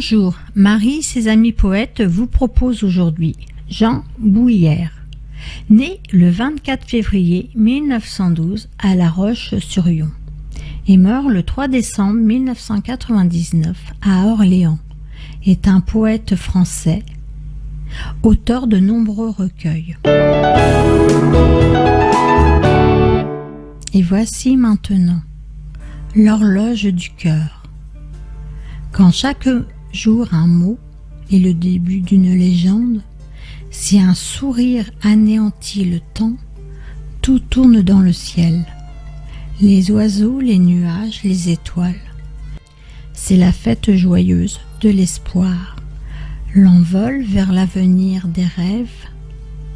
Bonjour, Marie, ses amis poètes vous propose aujourd'hui Jean Bouhière, né le 24 février 1912 à La Roche-sur-Yon et meurt le 3 décembre 1999 à Orléans, est un poète français, auteur de nombreux recueils. Et voici maintenant l'horloge du cœur. Quand chaque jour un mot est le début d'une légende, si un sourire anéantit le temps, tout tourne dans le ciel. Les oiseaux, les nuages, les étoiles. C'est la fête joyeuse de l'espoir, l'envol vers l'avenir des rêves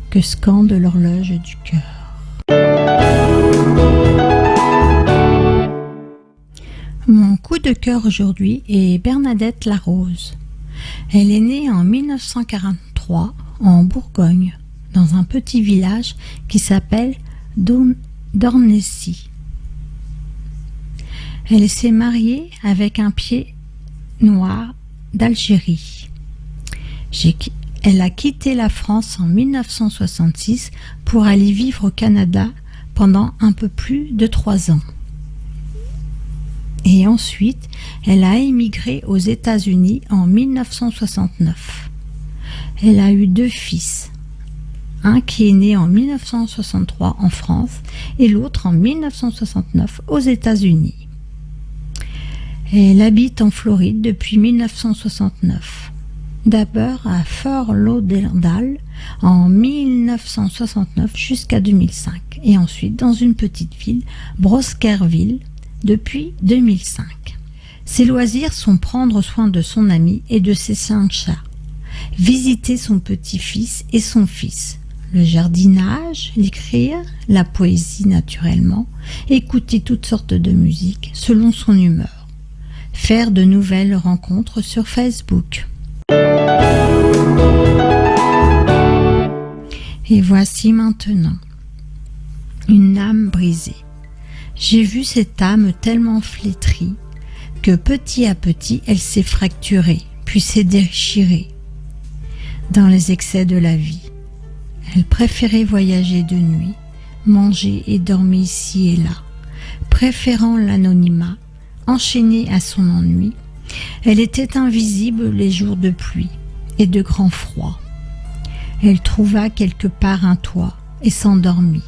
que scande l'horloge du cœur. Mon coup de cœur aujourd'hui est Bernadette Larose. Elle est née en 1943 en Bourgogne, dans un petit village qui s'appelle Dornecy. Elle s'est mariée avec un pied noir d'Algérie. Elle a quitté la France en 1966 pour aller vivre au Canada pendant un peu plus de 3 ans. Et ensuite, elle a émigré aux États-Unis en 1969. Elle a eu 2 fils, un qui est né en 1963 en France et l'autre en 1969 aux États-Unis. Elle habite en Floride depuis 1969. D'abord à Fort Lauderdale en 1969 jusqu'à 2005 et ensuite dans une petite ville, Brosquerville, depuis 2005. Ses loisirs sont prendre soin de son ami et de ses 5 chats, visiter son petit-fils et son fils, le jardinage, l'écrire, la poésie naturellement, écouter toutes sortes de musique selon son humeur, faire de nouvelles rencontres sur Facebook. Et voici maintenant une âme brisée. J'ai vu cette âme tellement flétrie que petit à petit elle s'est fracturée, puis s'est déchirée dans les excès de la vie. Elle préférait voyager de nuit, manger et dormir ici et là, préférant l'anonymat, enchaînée à son ennui. Elle était invisible les jours de pluie et de grand froid. Elle trouva quelque part un toit et s'endormit.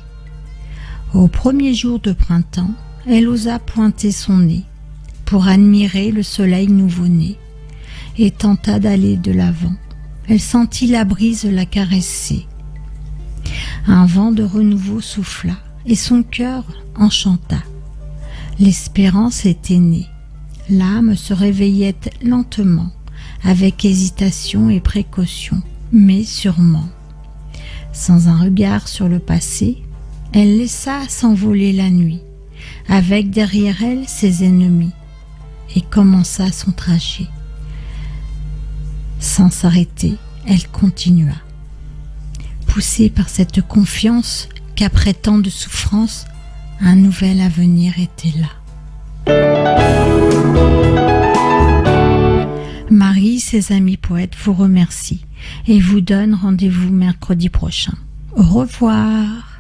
Au premier jour de printemps, elle osa pointer son nez pour admirer le soleil nouveau-né et tenta d'aller de l'avant. Elle sentit la brise la caresser. Un vent de renouveau souffla et son cœur enchanta. L'espérance était née. L'âme se réveillait lentement, avec hésitation et précaution, mais sûrement. Sans un regard sur le passé, elle laissa s'envoler la nuit, avec derrière elle ses ennemis, et commença son trajet. Sans s'arrêter, elle continua. Poussée par cette confiance qu'après tant de souffrance, un nouvel avenir était là. Marie, ses amis poètes, vous remercie et vous donne rendez-vous mercredi prochain. Au revoir.